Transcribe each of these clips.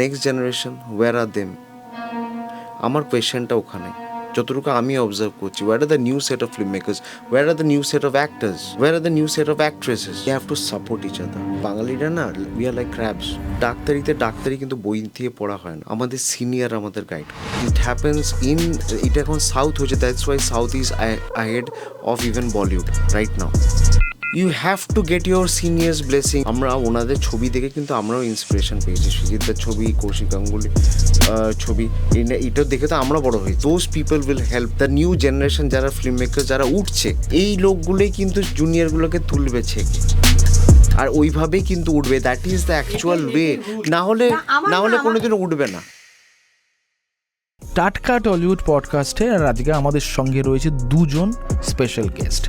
Next generation where are them? আমার কোয়েশ্চেনটা ওখানে, যতটুকু আমি অবজার্ভ করছি। Where are the new set of film makers, where are the new set of actors, where are the new set of actresses? You have to support each other. বাঙালিরা না, we are like crabs. ডাক্তারি কিন্তু বই দিয়ে পড়া হয় না, আমাদের সিনিয়র আমাদের গাইড। ইট হ্যাপেন্স ইন, এটা এখন সাউথ হয়েছে, that's why south is ahead of even Bollywood right now. You have to get your seniors blessing. আমরা ওনাদের ছবি দেখে কিন্তু আমরাও ইন্সপিরেশন পেয়েছি। সুজিতদার ছবি, কৌশিক গাঙ্গুলি ছবি, এটা দেখে তো আমরা বড় হই। Those people will help the new generation, যারা ফিল্ম মেকার যারা উঠছে, এই লোকগুলোই কিন্তু জুনিয়রগুলোকে তুলবে ছেকে, আর ওইভাবেই কিন্তু উঠবে। That is the actual way, না হলে কোনোদিনও উঠবে না। টাটকা টলিউড পডকাস্টে আর আজকে আমাদের সঙ্গে রয়েছে দুজন স্পেশাল গেস্ট।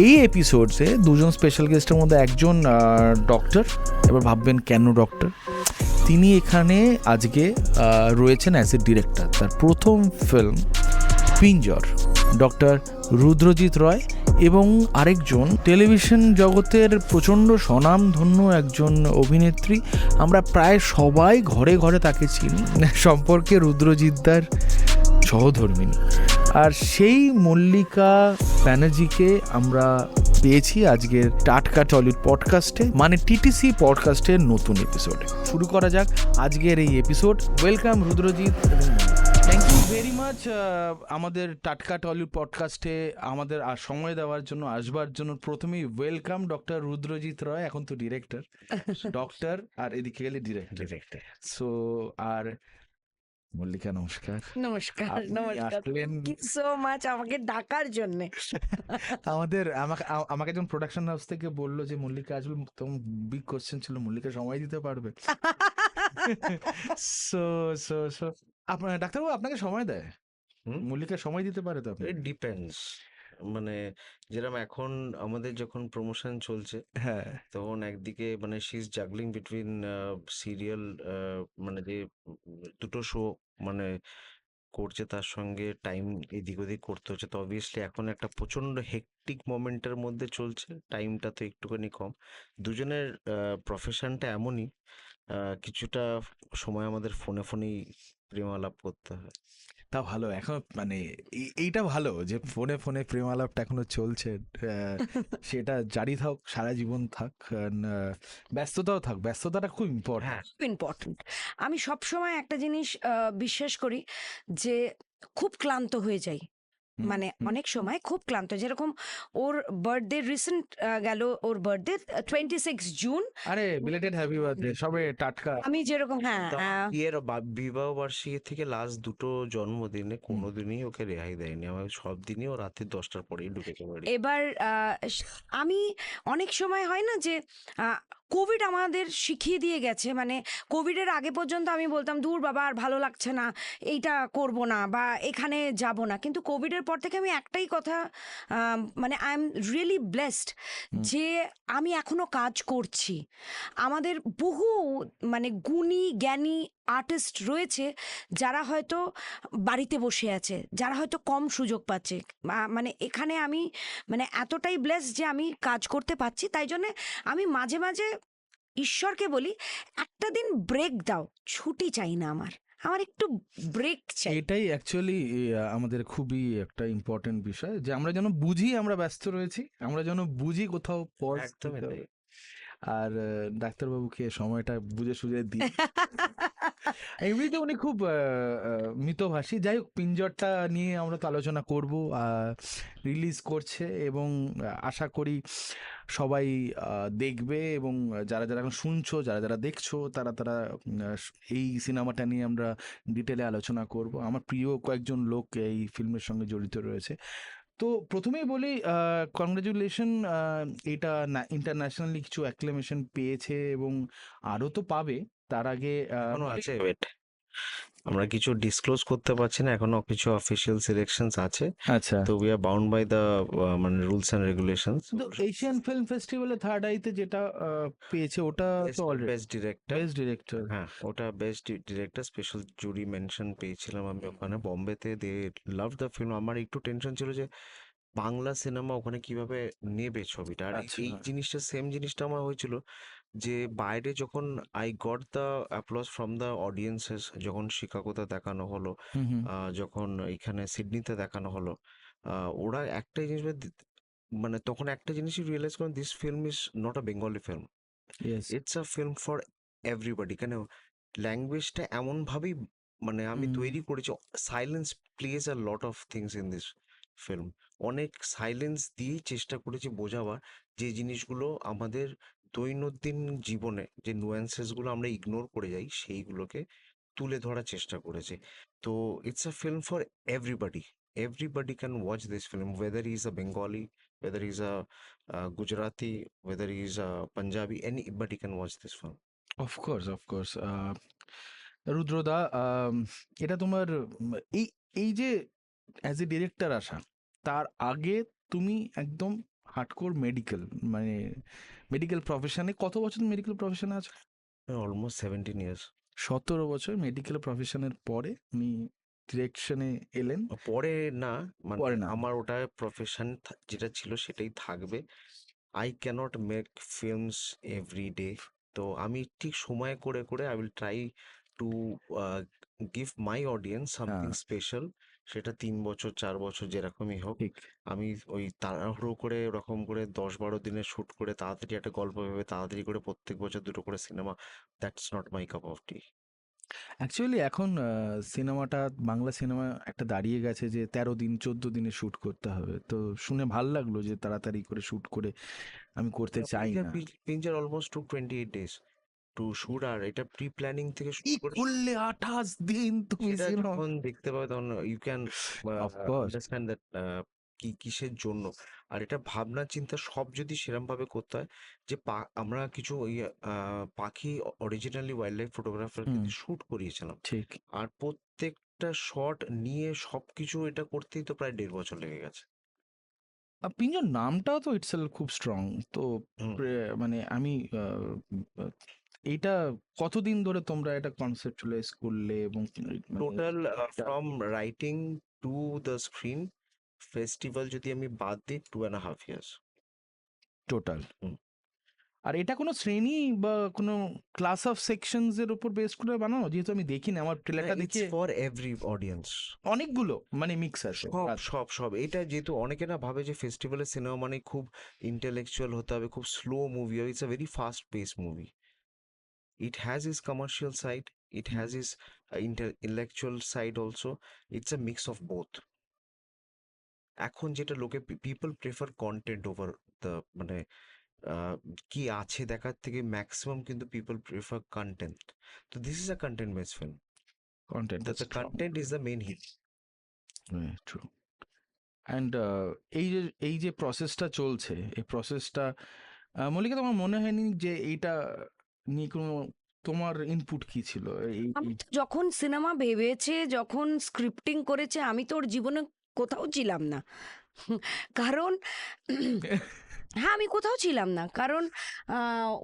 এই এপিসোডসে দুজন স্পেশাল গেস্টের মধ্যে একজন ডক্টর। এবার ভাববেন কেন ডক্টর? তিনি এখানে আজকে রয়েছেন অ্যাজ এ ডিরেক্টর। তার প্রথম ফিল্ম পিঞ্জর, ডক্টর রুদ্রজিৎ রয়, এবং আরেকজন টেলিভিশন জগতের প্রচণ্ড স্বনামধন্য একজন অভিনেত্রী। আমরা প্রায় সবাই ঘরে ঘরে তাকে চিনি, সম্পর্কে রুদ্রজিৎদার সহধর্মিণী। আর সেই মল্লিকা ব্যানার্জিকে আমরা পেয়েছি আজকের টাটকা টলিউড পডকাস্টে, মানে টিটিসি পডকাস্টের নতুন এপিসোডে। শুরু করা যাক আজকের এই এপিসোড। ওয়েলকাম রুদ্রজিৎ এবং থ্যাংক ইউ ভেরি মাচ আমাদের টাটকা টলিউড পডকাস্টে আমাদের আর সময় দেওয়ার জন্য, আসবার জন্য। প্রথমেই ওয়েলকাম ডক্টর রুদ্রজিৎ রয়, এখন তো ডিরেক্টর, ডক্টর আর এদিকে গেলে ডিরেক্টর। সো আর মল্লিকা, নমস্কার। নমস্কার। আপনি নমস্কার, আসলেন। থ্যাংক ইউ সো মাচ আমাকে ডাকার জন্য। আমাকে যখন প্রোডাকশন হাউস থেকে বললো যে মল্লিকা আসবে, তখন বিগ কোশ্চেন ছিল, মল্লিকা সময় দিতে পারবে? সো সো সো আপনার ডাক্তারবাবু আপনাকে সময় দেয়? মল্লিকা সময় দিতে পারে তো? আপনি ইট ডিপেন্ডস, মানে যেরকম এখন আমাদের যখন প্রমোশন চলছে, হ্যাঁ, তখন একদিকে মানে she is juggling between serial, মানে যে দুটো শো মানে করছে, তার সঙ্গে টাইম এদিক ওদিক করতে হচ্ছে। তো অবভিয়াসলি এখন একটা প্রচন্ড হেকটিক মোমেন্টের মধ্যে চলছে, টাইমটা তো একটুখানি কম। দুজনের প্রফেশনটা এমনই, কিছুটা সময় আমাদের ফোনে ফোনেই প্রেম আলাপ করতে হয়। তা ভালো। এখন মানে এইটা ভালো যে ফোনে ফোনে প্রেম আলাপটা এখনো চলছে। সেটা জারি থাক, সারা জীবন থাক। ব্যস্ততাও থাক, ব্যস্ততাটা খুব ইম্পর্টেন্ট। হ্যাঁ, ইম্পর্টেন্ট। আমি সব সময় একটা জিনিস বিশ্বাস করি যে খুব ক্লান্ত হয়ে যাই, মানে অনেক সময় খুব ক্লান্ত। যেরকম ওর বার্থডে রিসেন্ট গেল, ওর বার্থডে 26 জুন। আরে বিলেটেড হ্যাপি বার্থডে সবে টাটকা। আমি যেরকম হ্যাঁ বিয়ের বিবাহ বার্ষিকী থেকে লাস্ট দুটো জন্মদিনে কোনোদিনই ওকে রেহাই দেয়নি। আমার সব দিনই ও রাত্রি 10টার পরেই ঢুকেছে বাড়ি। এবার আমি অনেক সময় হয় না যে কোভিড আমাদের শিখিয়ে দিয়ে গেছে, মানে কোভিডের আগে পর্যন্ত আমি বলতাম দূর বাবা আর ভালো লাগছে না, এইটা করব না বা এখানে যাব না। কিন্তু কোভিডের পর থেকে আমি একটাই কথা, মানে আই এম রিয়েলি ব্লেসড যে আমি এখনো কাজ করছি। আমাদের বহু মানে গুণী জ্ঞানী আর্টিস্ট রয়েছে যারা হয়তো বাড়িতে বসে আছে, যারা হয়তো কম সুযোগ পাচ্ছে। মানে এখানে আমি মানে এতটাই ব্লেস যে আমি কাজ করতে পারছি। তাই জন্য আমি মাঝে মাঝে ঈশ্বরকে বলি, একটা দিন ব্রেক দাও, ছুটি চাই না আমার একটু ব্রেক চাই। এটাই অ্যাকচুয়ালি আমাদের খুবই একটা ইম্পর্টেন্ট বিষয়, যে আমরা যেন বুঝি আমরা ব্যস্ত রয়েছি, আমরা যেন বুঝি কোথাও পজ একদমই দিতে তাই। হবে। আর ডাক্তারবাবুকে সময়টা বুঝে সুঝে দিই। এমনিতে উনি খুব মিতভাষী। যাই হোক, পিঞ্জরটা নিয়ে আমরা তো আলোচনা করব। রিলিজ করছে এবং আশা করি সবাই দেখবে, এবং যারা যারা এখন শুনছো, যারা যারা দেখছো, তারা তারা এই সিনেমাটা নিয়ে আমরা ডিটেলে আলোচনা করব। আমার প্রিয় কয়েকজন লোক এই ফিল্মের সঙ্গে জড়িত রয়েছে। তো প্রথমেই বলি, কংগ্রেচুলেশন। এটা ইন্টারন্যাশনালি কিছু অ্যাক্লেমেশন পেয়েছে এবং আরও তো পাবে। তার আগে এখনো আছে, ওয়েট, আমরা কিছু ডিসক্লোজ করতে পারছি না, এখনো কিছু অফিসিয়াল সিলেকশনস আছে। আচ্ছা, তো we are bound by the মানে রুলস অ্যান্ড রেগুলেশনস। কিন্তু এশিয়ান ফিল্ম ফেস্টিভ্যালে থার্ড আইতে যেটা পেয়েছে, ওটা তো already best director, best director. হ্যাঁ ওটা best director special jury mention পেয়েছিলাম আমি ওখানে বম্বেতে। দে লাভ দ্য ফিল্ম। আমার একটু টেনশন ছিল যে বাংলা সিনেমা ওখানে কিভাবে নেবে ছবিটা, আর আচ্ছা, এই জিনিসটা সেম জিনিসটা আমার হয়েছিল যে বাইরে যখন I got the applause from the audiences, যখন শিকাগোতে দেখানো হলো, হুম হুম যখন এখানে সিডনিতে দেখানো হলো, ওরা একটাই জিনিস মানে তখন একটা জিনিসই রিয়েলাইজ করেন, this film is not a Bengali film, yes it's a film for everybody. কেন ল্যাঙ্গুয়েজটা এমনভাবেই মানে আমি তৈরি করেছি, silence plays a lot of things in this film. অনেক সাইলেন্স দিয়েই চেষ্টা করেছি বোঝাবার, যে জিনিসগুলো আমাদের দৈনন্দিন জীবনে যে নুয়ান্সেসগুলো আমরা ইগনোর করে যাই, সেইগুলোকে তুলে ধরার চেষ্টা করেছে। তো it's a film for everybody, everybody can watch this film, weather is a Bengali, whether he's a Gujarati, whether he's a Punjabi, anybody can watch this film. Of course of course রুদ্রদা, এটা তোমার এই এই যে অ্যাজ এ ডিরেক্টর আসা, তার আগে তুমি একদম হার্ডকোর মেডিকেল, মানে মেডিকেল প্রফেশনে কত বছর মেডিকেল প্রফেশনে আছো? Almost 17 years. 17 বছর মেডিকেল প্রফেশনের পরে উনি ডিরেকশনে এলেন। পরে না, মানে পরে না। আমার ওটা প্রফেশন যেটা ছিল সেটাই থাকবে। I cannot make films every day. তো আমি ঠিক সময় করে করে I will try to give my audience something হ্যাঁ স্পেশাল। সেটা 3 বছর 4 বছর যেরকমই হোক। ঠিক। আমি ওই তাড়াহুড়ো করে ওরকম করে 10-12 দিনের শ্যুট করে তাড়াতাড়ি একটা গল্প ভেবে তাড়াতাড়ি করে প্রত্যেক বছর দুটো করে cinema, that's not my cup of T. Actually এখন সিনেমাটা, বাংলা সিনেমা একটা দাঁড়িয়ে গেছে যে 13 দিন 14 দিনে শ্যুট করতে হবে। তো শুনে ভাল লাগলো যে তাড়াতাড়ি করে শ্যুট করে আমি করতে চাই না। Pinjar almost to 28 days to shoot, আর এটা প্রি প্ল্যানিং থেকে কি শুরু করে করলে 28 দিন তুমি সেটা সিনেমা? যখন দেখতে পাবে তখন you can of course. Understand that কি কিসের জন্য। আর এটা ভাবনা চিন্তা সব যদি সেরকম ভাবে করতে হয়, যে আমরা কিছু ওই পাখি অরিজিনালি ওয়াইল্ড লাইফ ফটোগ্রাফার হুম শুট করিয়েছিলাম, ঠিক। আর প্রত্যেকটা শট নিয়ে সবকিছু এটা করতেই তো প্রায় 1.5 বছর লেগে গেছে। পিঞ্জন নামটাও তো ইটসেলফ খুব স্ট্রং। তো হুম। মানে আমি এইটা কতদিন ধরে তোমরা এটা কনসেপচুয়ালাইজ করলে এবং মানে টোটাল এটা from writing to the screen festival যদি আমি বাদ দিই, 2.5 years। টোটাল? হুম। আর এটা কোনো শ্রেণী বা কোনো ক্লাস অফ সেকশনস এর উপর বেস করে বানানো? যেহেতু আমি দেখিনি, আমার ট্রেলারটা ইটস দেখে ফর এভরি অডিয়েন্স। অনেকগুলো মানে মিক্স আছে। সব আচ্ছা। সব সব এটা যেহেতু অনেকে না ভাবে যে ফেস্টিভ্যালের সিনেমা মানে খুব ইন্টেলেকচুয়াল হতে হবে, খুব স্লো মুভি হবে, it's a very fast pace movie. It has is commercial side, it has is intellectual side also, it's a mix of both. এখন যেটা লোকে people prefer content over the মানে আহ, কি আছে দেখার থেকে ম্যাক্সিমাম কিন্তু পিপল প্রেফার কন্টেন্ট। তো this is a content base film, content the content is the main hit. True. And এই যে প্রসেসটা চলছে, এই প্রসেসটা মল্লিকা, তোমার মনে হয়নি যে এইটা নিয়ে কোনো তোমার ইনপুট কি ছিল? আমি তো যখন সিনেমা ভেবেছে, যখন স্ক্রিপ্টিং করেছে, আমি তো ওর জীবনে কোথাও ছিলাম না। কারণ হ্যাঁ, আমি কোথাও ছিলাম না। কারণ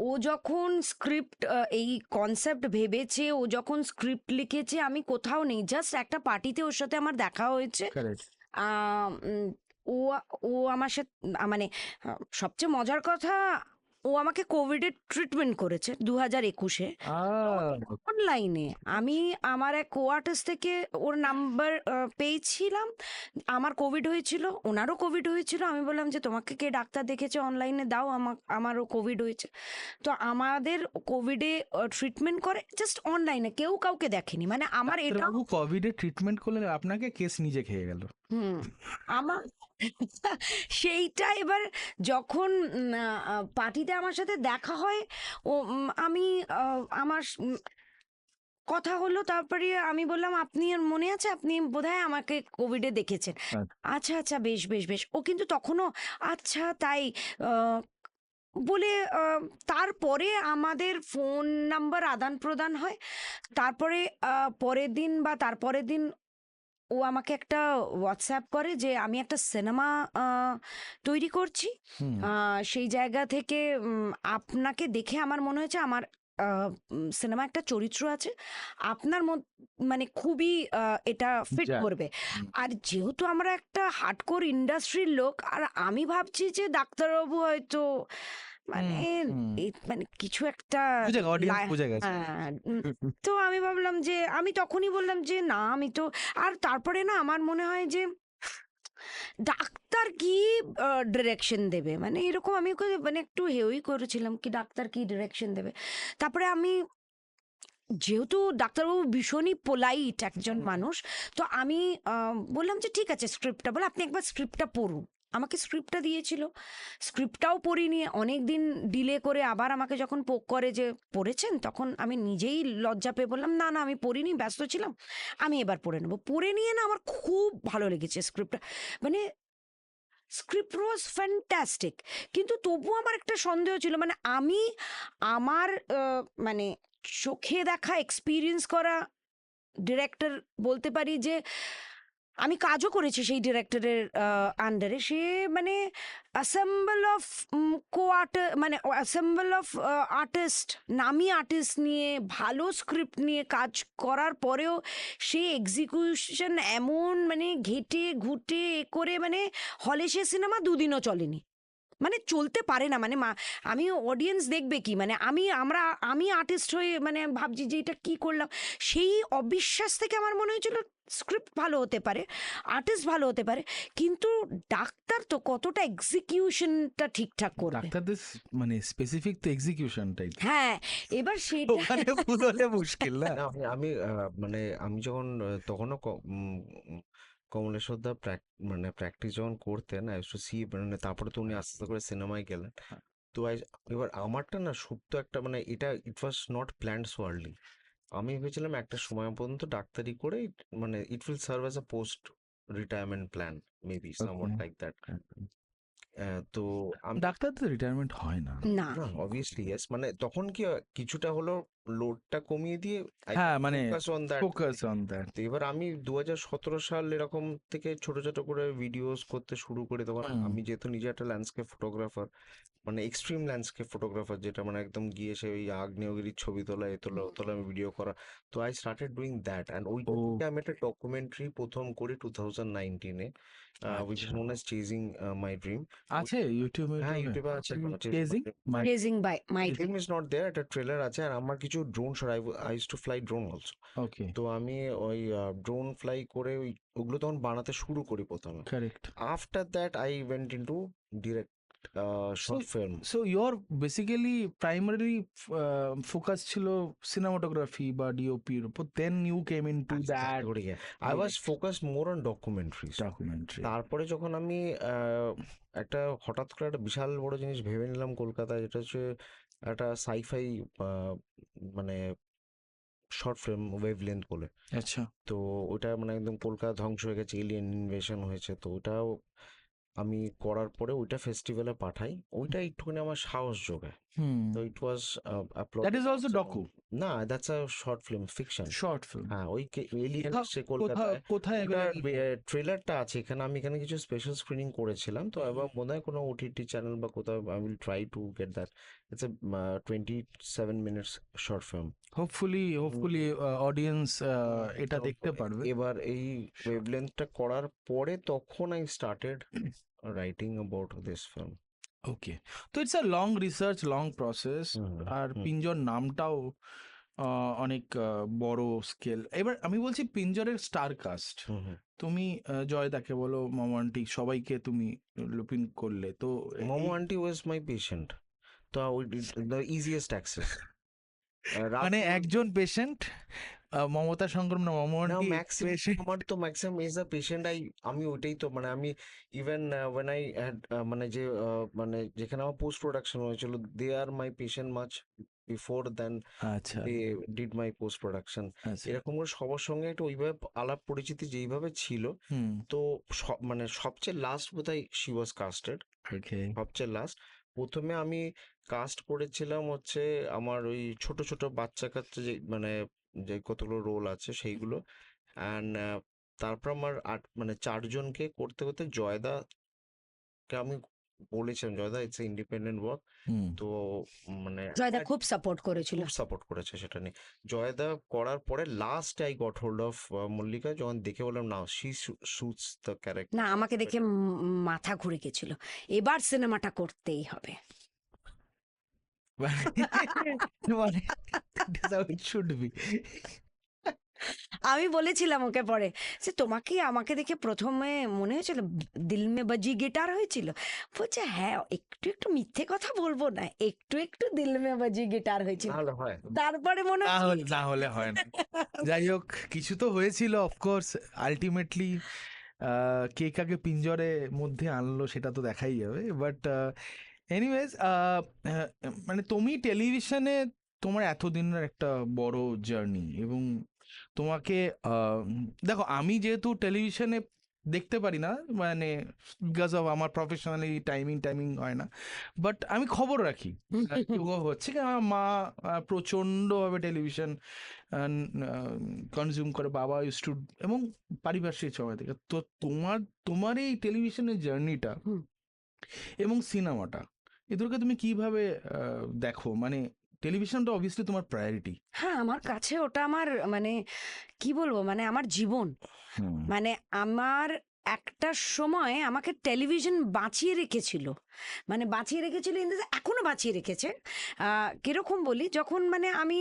ও যখন স্ক্রিপ্ট, এই কনসেপ্ট ভেবেছে, ও যখন স্ক্রিপ্ট লিখেছে, আমি কোথাও নেই। জাস্ট একটা পার্টিতে ওর সাথে আমার দেখা হয়েছে। কারেক্ট। আহ, উম, ও ও আমার সাথে মানে সবচেয়ে মজার কথা, ও আমাকে কোভিডের ট্রিটমেন্ট করেছে 2021-এ অনলাইনে। আমি আমার এক কোয়ার্টার্স থেকে ওর নাম্বার পেয়েছিলাম। আমার কোভিড হয়েছিল, ওনারও কোভিড হয়েছিল। আমি বললাম যে তোমাকে কে ডাক্তার দেখেছে অনলাইনে দাও, আমারও কোভিড হয়েছে। তো আমাদের কোভিডে ট্রিটমেন্ট করে জাস্ট অনলাইনে, কেউ কাউকে দেখেনি। মানে আমার এটা বাবু কোভিডে ট্রিটমেন্ট করলেন, আপনাকে কেস নিজে খেয়ে গেল। আমার সেইটা এবার যখন পার্টিতে আমার সাথে দেখা হয়, ও আমি আমার কথা হলো, তারপরে আমি বললাম আপনি মনে আছে, আপনি বোধহয় আমাকে কোভিডে দেখেছেন। আচ্ছা আচ্ছা, বেশ বেশ বেশ। ও কিন্তু তখনও আচ্ছা তাই বলে তারপরে আমাদের ফোন নাম্বার আদান প্রদান হয়। তারপরে পরের দিন বা তারপরের দিন ও আমাকে একটা হোয়াটসঅ্যাপ করে যে আমি একটা সিনেমা তৈরি করছি। সেই জায়গা থেকে আপনাকে দেখে আমার মনে হয়েছে আমার সিনেমা একটা চরিত্র আছে, আপনার মানে খুবই এটা ফিট করবে। আর যেহেতু আমরা একটা হার্ডকোর ইন্ডাস্ট্রির লোক, আর আমি ভাবছি যে ডাক্তারবাবু হয়তো মানে মানে কিছু একটা বুঝে অডিয়েন্স লা- বুঝে গেছে। হ্যাঁ, তো আমি ভাবলাম যে আমি তখনই বললাম যে না আমি তো, আর তারপরে না আমার মনে হয় যে ডাক্তার কি ডিরেকশন দেবে, মানে এরকম আমি মানে একটু হেওই করেছিলাম কি ডাক্তার কি ডিরেকশন দেবে। তারপরে আমি, যেহেতু ডাক্তারবাবু ভীষণই পোলাইট একজন মানুষ, তো আমি বললাম যে ঠিক আছে স্ক্রিপ্টটা, বলে আপনি একবার স্ক্রিপ্টটা পড়ুন। আমাকে স্ক্রিপ্টটা দিয়েছিল, স্ক্রিপ্টটাও পড়িনি, অনেক দিন ডিলে করে আবার আমাকে যখন পোক করে যে পড়েছেন, তখন আমি নিজেই লজ্জা পেয়ে বললাম না না আমি পড়িনি, ব্যস্ত ছিলাম, আমি এবার পড়ে নেবো। পড়ে নিয়ে না আমার খুব ভালো লেগেছে স্ক্রিপ্টটা, মানে স্ক্রিপ্ট ওয়াজ ফ্যান্টাস্টিক। কিন্তু তবুও আমার একটা সন্দেহ ছিল, মানে আমি আমার মানে চোখে দেখা এক্সপিরিয়েন্স করা ডিরেক্টর বলতে পারি যে আমি কাজও করেছি সেই ডিরেক্টরের আন্ডারে, সে মানে অ্যাসেম্বল অফ মানে অ্যাসেম্বল অফ আর্টিস্ট, নামি আর্টিস্ট নিয়ে ভালো স্ক্রিপ্ট নিয়ে কাজ করার পরেও সে এক্সিকিউশন এমন মানে ঘেটে ঘুটে করে, মানে হলে সে সিনেমা দুদিনও চলেনি, মানে চলতে পারে না, মানে আমি অডিয়েন্স দেখবে কি, মানে আমি আর্টিস্ট হয়ে মানে ভাবছি যে এটা কি করলাম। সেই অবিশ্বাস থেকে আমার মনে হয়েছিল স্ক্রিপ্ট ভালো হতে পারে, আর্টিস্ট ভালো হতে পারে, কিন্তু ডাক্তার তো কতটা এক্সিকিউশনটা ঠিকঠাক করবে। ডাক্তারদের মানে স্পেসিফিক তো এক্সিকিউশনটাই, হ্যাঁ, এবার সেটা ওখানে ভুল হলে মুশকিল না। না, আমি মানে আমি যখন তখনও কমলেশ্বর দা মানে প্র্যাকটিস যখন করতেন আই টু সি, মানে তারপরে তো উনি আস্তে আস্তে করে সিনেমায় গেলেন। তো এবার আমারটা না সুপ্ত একটা, মানে এটা it was not planned so early. আমি ভেবেছিলাম একটা সময় পর্যন্ত ডাক্তারি করে মানে it will serve as a post retirement plan, maybe somewhat like that. তো আমি, ডাক্তারদের রিটায়ারমেন্ট হয় না। না, না অবভিয়াসলি ইয়েস, মানে তখন কি হয়, কিছুটা হলো লোডটা কমিয়ে দিয়ে হ্যাঁ, মানে focus on that. Focus on that. তো এবার আমি 2017 সাল এরকম থেকে ছোট ছোট করে ভিডিওস করতে শুরু করি, তখন আমি যেহেতু নিজে একটা ল্যান্ডস্কেপ ফটোগ্রাফার, মানে এক্সট্রিম ল্যান্ডস্কেপ ফটোগ্রাফার, যেটা মানে একদম গিয়ে সে ওই আগ্নেয়গিরির ছবি তোলা এ তোলা ও তোলা আমি ভিডিও করা। তো I started doing that and ওইটা ও থেকে আমি একটা ডকুমেন্টারি প্রথম করি 2019-এ, which is known as chasing my dream. আছে ইউটিউবে? হ্যাঁ, ইউটিউবে আছে। Chasing my raising by my film is not there, একটা ট্রেলার আছে। আর আমার কিছু drone shot, I use to fly drone also. Okay, তো আমি ওই ড্রোন ফ্লাই করে ওগুলো তখন বানাতে শুরু করি প্রথমে। Correct. After that I went into direct short film. So your basically primary focus ছিল সিনেমাটোগ্রাফি বা ডিওপির উপর, then you came into that I was focus more on documentaries. Documentary. তারপরে যখন আমি একটা হঠাৎ করে একটা বিশাল বড় জিনিস ভেবে নিলাম কলকাতায়, যেটা হচ্ছে একটা সাইফাই মানে শর্ট ফিল্ম, ওয়েভলেন্থ বলে। আচ্ছা, তো ওটা মানে একদম কলকাতা ধ্বংস হয়ে গেছে, এলিয়েন ইনভেশন হয়েছে। তো ওটাও আমি করার পরে ওইটা ফেস্টিভ্যালে পাঠাই, ওইটা একটুখানি আমার সাহস যোগায়। তো it was that is also docu, না, that's a short film fiction. Short film. হ্যাঁ, ওই এলিয়েন সে কলকাতায় কোথায় ট্রেলারটা আছে এখানে। আমি এখানে কিছু স্পেশাল স্ক্রিনিং করেছিলাম, তো এবং মনে হয় কোনো ওটিটি চ্যানেল বা কোথাও I will try to get that. It's a 27 minutes short film. Hopefully audience এটা দেখতে পারবে। এবার এই ওয়েভলেন্থটা করার পরে তখন I started writing about this film. Okay, তো it's a long research, long process. আর পিঞ্জর নামটাও অনেক বড় স্কেল। এবার আমি বলছি পিঞ্জরের স্টার কাস্ট, তুমি জয়দাকে বলো, মামা আন্টি, সবাইকে তুমি লুপিন করলে। তো মোমো আন্টি ওয়াজ মাই পেশেন্ট, তো দ্য ইজিয়েস্ট অ্যাক্সেস। মানে একজন পেশেন্ট, মমতা সংক্রমণ, মামা আন্টি patient। আমার তো ম্যাক্সিমাম এজ আ পেশেন্ট আমি ওইটাই তো, মানে আমি ইভেন ওয়েন আই হ্যাড মানে যে মানে যেখানে আমার পোস্ট প্রোডাকশন হয়েছিল, they are my patient much before then আচ্ছা, they did my post production. আচ্ছা। এরকম করে সবার সঙ্গে একটা ওইভাবে আলাপ পরিচিতি যেইভাবে ছিল। তো মানে সবচেয়ে লাস্ট বোধহয় শি ওয়াজ কাস্টেড, ওকে, সবচেয়ে লাস্ট। প্রথমে আমি কাস্ট করেছিলাম হচ্ছে আমার ওই ছোট ছোট বাচ্চা কাচ্চা, যে মানে যে কতগুলো রোল আছে সেইগুলো। অ্যান্ড তারপর আমার মানে 4 জনকে করতে করতে জয়দাকে আমি বলেছিলাম, জয়দা ইটস ইন্ডিপেন্ডেন্ট ওয়ার্ক। তো মানে জয়দা খুব সাপোর্ট করেছিল। খুব সাপোর্ট করেছে সেটা নিয়ে। জয়দা করার পরে last I got hold of Mallika, যখন দেখে বললাম না, শি শুটস দ্য ক্যারেক্টার। না, আমাকে দেখে মাথা ঘুরে গেছিল, এবার সিনেমাটা করতেই হবে। মানে that is how it should be. আমি বলেছিলাম ওকে পরে যে তোমাকে আমাকে দেখে প্রথমে মনে হয়েছিল দিল মে বাজি গিটার হয়েছিল? বলছে হ্যাঁ, একটু একটু মিথ্যে কথা বলবো না, একটু একটু দিল মে বাজি গিটার হয়েছিল। তাহলে হয় তারপরে মনে হচ্ছে না হলে হয় না। যাই হোক, কিছু তো হয়েছিল অফকোর্স। আলটিমেটলি কে কাকে পিঞ্জরের মধ্যে আনলো সেটা তো দেখাই যাবে। বাট এনিওয়েজ, মানে তুমি টেলিভিশনে তোমার এতদিনের একটা বড় জার্নি, এবং তোমাকে দেখো, আমি যেহেতু টেলিভিশনে দেখতে পারি না, মানে বিকজ অফ আমার প্রফেশনালি টাইমিং হয় না, বাট আমি খবর রাখি হচ্ছে কি আমার মা প্রচণ্ডভাবে টেলিভিশন কনজিউম করে, বাবা ইউজ টু, এবং পারিপার্শ্বিক সময় থেকে। তো তোমার এই টেলিভিশনের জার্নিটা হুম। এবং সিনেমাটা, এদেরকে তুমি কিভাবে দেখো? মানে টেলিভিশনটা অবভিয়াসলি তোমার প্রায়োরিটি। হ্যাঁ, আমার কাছে ওটা আমার মানে কি বলবো, মানে আমার জীবন। মানে আমার একটা সময় আমাকে টেলিভিশন বাঁচিয়ে রেখেছিল, মানে বাঁচিয়ে রেখেছিল এখনো বাঁচিয়ে রেখেছে। কিরকম বলি, যখন মানে আমি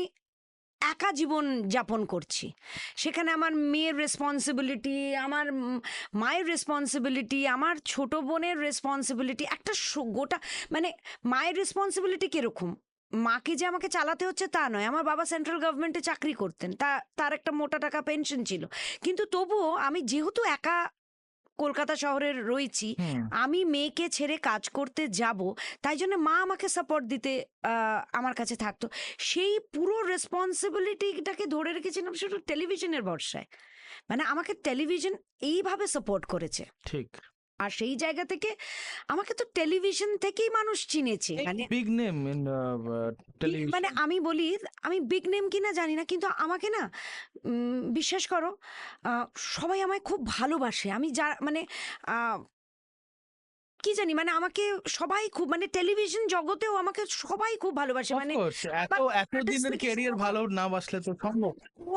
একা জীবন যাপন করছি, সেখানে আমার মেয়ের রেসপন্সিবিলিটি, আমার মায়ের রেসপন্সিবিলিটি, আমার ছোট বোনের রেসপন্সিবিলিটি, একটা গোটা মানে মায়ের রেসপন্সিবিলিটি কিরকম, মাকে যে আমাকে চালাতে হচ্ছে তা নয়। আমার বাবা সেন্ট্রাল গভর্নমেন্টে চাকরি করতেন, তার একটা মোটা টাকা পেনশন ছিল, কিন্তু তবুও আমি যেহেতু একা কলকাতা শহরের রয়েছি, আমি মেয়েকে ছেড়ে কাজ করতে যাব, তাই জন্য মা আমাকে সাপোর্ট দিতে আমার কাছে থাকতো। সেই পুরো রেসপন্সিবিলিটিটাকে ধরে রেখেছিলাম শুধু টেলিভিশনের ভরসায়। মানে আমাকে টেলিভিশন এইভাবে সাপোর্ট করেছে, ঠিক। আর সেই জায়গা থেকে আমাকে তো টেলিভিশন থেকেই মানুষ চিনেছে। মানে বিগ নেম ইন টেলিভিশন। মানে আমি বলি, আমি বিগ নেম কিনা জানি না, কিন্তু আমাকে না বিশ্বাস করো, সবাই আমায় খুব ভালোবাসে। আমি যা মানে কি জানি, মানে আমাকে সবাই খুব, মানে টেলিভিশন জগতেও আমাকে সবাই খুব ভালোবাসে। মানে এত দিনের ক্যারিয়ার ভালো না বাসলে তো সম্ভব।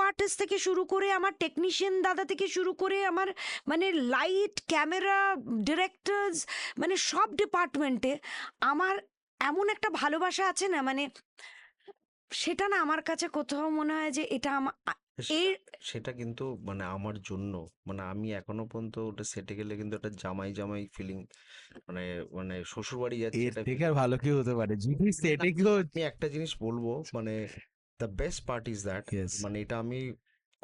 আর্টিস্ট থেকে শুরু করে, আমার টেকনিশিয়ান দাদা থেকে শুরু করে, আমার মানে লাইট, ক্যামেরা, ডিরেক্টরস, মানে সব ডিপার্টমেন্টে আমার এমন একটা ভালোবাসা আছে না, মানে সেটা না আমার কাছে কোথাও মনে হয় যে এটা এর সেটা কিন্তু মানে আমার জন্য, মানে আমি এখনো পর্যন্ত ওটা সেটে গেলে কিন্তু একটা জামাই জামাই ফিলিং, মানে মানে শ্বশুর বাড়ি যাচ্ছি এর এটা থেকে আর ভালো কি হতে পারে? যদি সেটে কেউ আমি একটা জিনিস বলবো, মানে the best part is that, Yes. মানে এটা আমি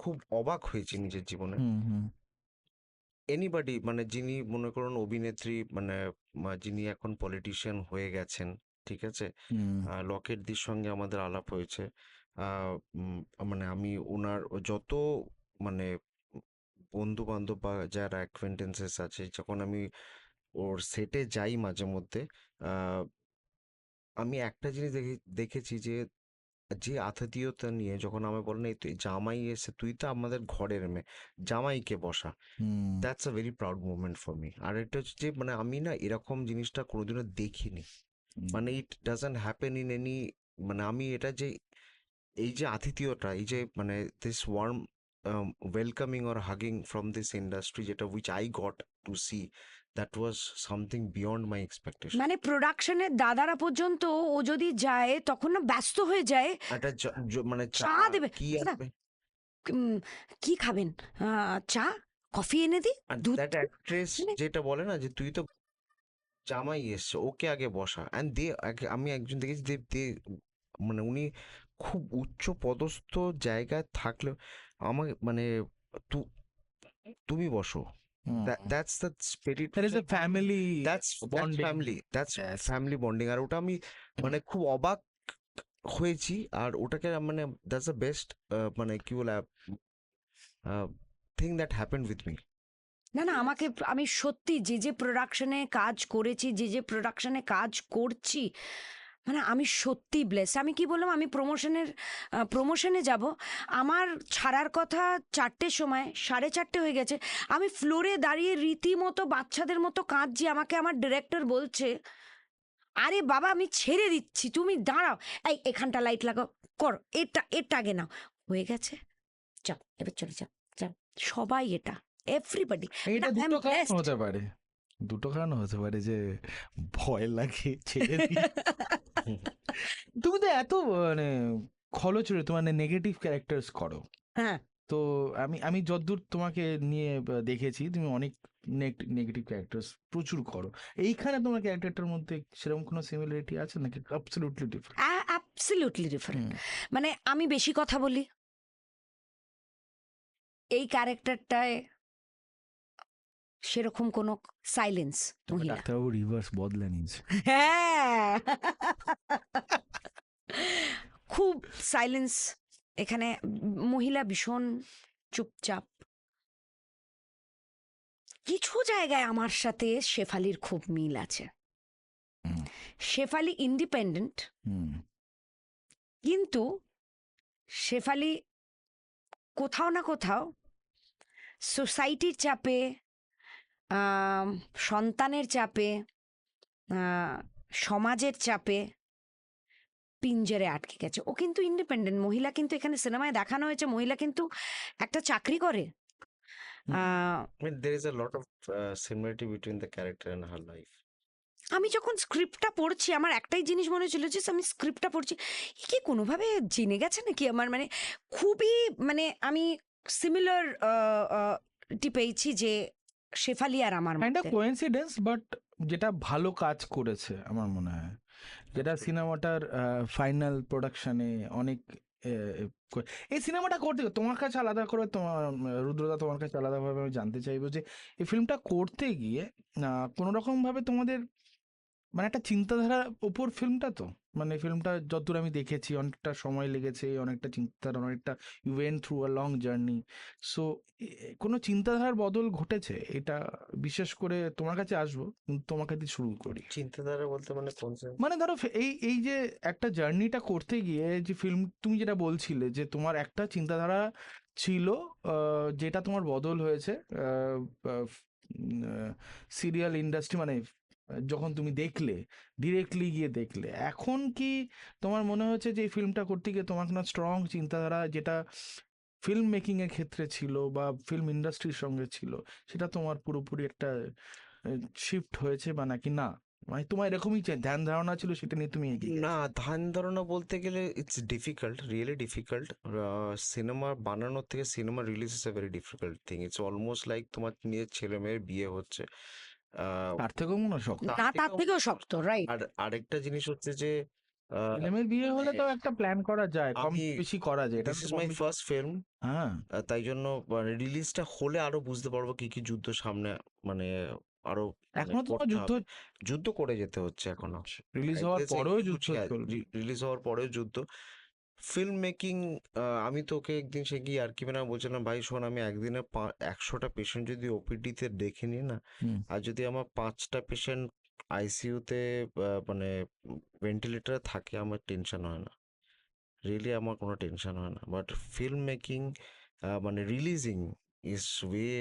খুব অবাক হয়েছি নিজের জীবনে। হুম। এনিবডি, মানে যিনি মনে করুন অভিনেত্রী, মানে যিনি এখন পলিটিশিয়ান হয়ে গেছেন, ঠিক আছে, লকেট দির সঙ্গে আমাদের আলাপ হয়েছে। মানে আমি ওনার যত মানে বন্ধু বান্ধব বা যারা অ্যাকোয়েন্টেন্সেস আছে, যখন আমি ওর সেটে যাই মাঝে মধ্যে, আহ, আমি একটা জিনিস দেখেছি যে যে আতিথেয়তা নিয়ে যখন আমায় বলেন এই তুই জামাই এসে, তুই তো আমাদের ঘরের মেয়ে, জামাইকে বসা, that's a very proud movement for me. আর এটা হচ্ছে যে মানে আমি না এরকম জিনিসটা কোনোদিনও দেখিনি, মানে it doesn't happen in any, মানে আমি এটা যে এই যে আতিথেয়তা, এই যে মানে this warm welcoming or hugging from this industry, যেটা which I got to see, that was something beyond my expectation. মানে প্রোডাকশনের দাদারা পর্যন্ত ও যদি যায় তখন না ব্যস্ত হয়ে যায়, একটা মানে চা দেবে, কি দাদা, আসবে, কি খাবেন, চা কফি এনে দি, দুধ, দ্যাট অ্যাক্ট্রেস মানে যেটা বলে না যে তুই তো জামাই এসছে, ওকে আগে বসা। অ্যান্ড আমি একজন দেখেছি মানে উনি খুব উচ্চ পদস্থ জায়গায় থাকলেও আমাকে মানে তুমি বসো, that's the spirit, There is a family that's bonding. Family, that's Yes. Family bonding. আর ওটা আমি মানে খুব অবাক হয়েছি, আর ওটাকে মানে দ্যাটস দ্য বেস্ট মানে কি বলে thing that happened with me. না না, আমাকে, আমি সত্যি যে প্রোডাকশনে কাজ করেছি, যে প্রোডাকশনে কাজ করছি, মানে আমি সত্যি ব্লেস। আমি কি বললাম, আমি প্রমোশনে যাব, আমার ছাড়ার কথা 4টের সময়, 4:30 হয়ে গেছে, আমি ফ্লোরে দাঁড়িয়ে রীতিমতো বাচ্চাদের মতো কাঁদছি। আমাকে আমার ডিরেক্টর বলছে, আরে বাবা আমি ছেড়ে দিচ্ছি, তুমি দাঁড়াও, এই এখানটা লাইট লাগাও, করো এটা আগে নাও, হয়ে গেছে, যাও এবার চলে যাও, যাও। সবাই এটা, এভরিবডি, এটা দুটো কারণ হতে পারে। দুটো কারণ হতে পারে যে ভয় লাগে ছেড়ে দিই। তুমি তো এত মানে খলচরিত্র মানে নেগেটিভ ক্যারেক্টার্স করো, হ্যাঁ, তো আমি যতদূর তোমাকে নিয়ে দেখেছি তুমি অনেক নেগেটিভ ক্যারেক্টার্স প্রচুর করো। এইখানে তোমার ক্যারেক্টারটার মধ্যে সেরকম কোনো সিমিলারিটি আছে নাকি অ্যাবসলিউটলি ডিফারেন্ট? Absolutely different. মানে আমি বেশি কথা বলি, এই ক্যারেক্টারটায় সেরকম কোনো সাইলেন্স মহিলা। ডাক্তারবাবু রিভার্স বদলে নিয়েছে। হ্যাঁ, খুব সাইলেন্স এখানে। মহিলা ভীষণ চুপচাপ। কিছু জায়গায় আমার সাথে শেফালির খুব মিল আছে। হুম। শেফালি ইন্ডিপেন্ডেন্ট, হুম। কিন্তু শেফালি কোথাও না কোথাও সোসাইটির চাপে, সন্তানের চাপে, সমাজের চাপে পিঞ্জরে আটকে গেছে। ও কিন্তু ইন্ডিপেন্ডেন্ট মহিলা, কিন্তু এখানে সিনেমায় দেখানো হয়েছে মহিলা কিন্তু একটা চাকরি করে। I mean, there is a lot of similarity between the character and her life. আমি যখন স্ক্রিপ্টটা পড়ছি আমার একটাই জিনিস মনে হচ্ছিল যে আমি স্ক্রিপ্টটা পড়ছি, এ কি কোনোভাবে জেনে গেছে নাকি আমার, মানে খুবই মানে আমি সিমিলার পেয়েছি যে শেফালি আর আমার কাইন্ড অফ মধ্যে। কোইন্সিডেন্স, বাট যেটা ভালো কাজ করেছে আমার মনে হয়, যেটা সিনেমাটার ফাইনাল প্রোডাকশনে অনেক এই সিনেমাটা করতে তোমার কাছে আলাদা করে, তোমার রুদ্রদা তোমার কাছে আলাদাভাবে আমি জানতে চাইবো যে এই ফিল্মটা করতে গিয়ে কোনো রকমভাবে তোমাদের মানে একটা চিন্তাধারার ওপর ফিল্মটা, তো মানে ফিল্মটা যতদূর আমি দেখেছি অনেকটা সময় লেগেছে, অনেকটা চিন্তাধারা, অনেকটা you went through a long journey. So কোনো চিন্তাধারার বদল ঘটেছে এটা, বিশেষ করে তোমার কাছে আসবো, কিন্তু তোমার কাছে শুরু করি। চিন্তাধারা বলতে মানে কোন sense? মানে ধরো এই যে একটা জার্নিটা করতে গিয়ে যে ফিল্ম তুমি যেটা বলছিলে যে তোমার একটা চিন্তাধারা ছিল, যেটা তোমার বদল হয়েছে সিরিয়াল ইন্ডাস্ট্রি, মানে যখন তুমি দেখলে, ডিরেক্টলি গিয়ে দেখলে, এখন কি তোমার মনে হচ্ছে যে এই ফিল্মটা করতে গিয়ে তোমার কোনো স্ট্রং চিন্তাধারা যেটা ফিল্ম মেকিং এর ক্ষেত্রে ছিল বা ফিল্ম ইন্ডাস্ট্রির সঙ্গে ছিল, সেটা তোমার পুরোপুরি একটা শিফট হয়েছে বা নাকি না, মানে তোমার এরকমই ধ্যান ধারণা ছিল সেটা নিয়ে তুমি এগিয়ে না, ধ্যান ধারণা বলতে গেলে it's difficult, really difficult. Cinema বানানোর থেকে cinema release is a very difficult thing. It's almost like তোমার নিজের ছেলে মেয়ের বিয়ে হচ্ছে। তার থেকেও মনে হয় শক্ত। না, তার থেকেও শক্ত, রাইট। আর আরেকটা জিনিস হচ্ছে যে ছেলেমেয়ের বিয়ে হলে তো একটা প্ল্যান করা যায়, কম আমি- বেশি করা যায়, এটা দিস তো ইজ কম মাই বেশি- ফার্স্ট ফিল্ম, হ্যাঁ, তাই জন্য মানে রিলিজটা হলে আরো বুঝতে পারবো কি কি যুদ্ধ সামনে, মানে আরো মানে এখনো তোমার করতে যুদ্ধ হবে। যুদ্ধ করে যেতে হচ্ছে এখনো। রিলিজ হওয়ার পরেও যুদ্ধ চলবে। রিলিজ হওয়ার পরেও যুদ্ধ। ফিল্ম মেকিং, আমি তোকে একদিন সে কি আর কি মানে বলছিলাম, ভাই শোন, আমি একদিনে 100টা পেশেন্ট যদি ওপিডিতে দেখে নিই না, হুম। আর যদি আমার 5টা পেশেন্ট আইসিইউতে মানে ভেন্টিলেটারে থাকে, আমার টেনশন হয় না, রিয়েলি আমার কোনো টেনশন হয় না। বাট ফিল্ম মেকিং মানে releasing is way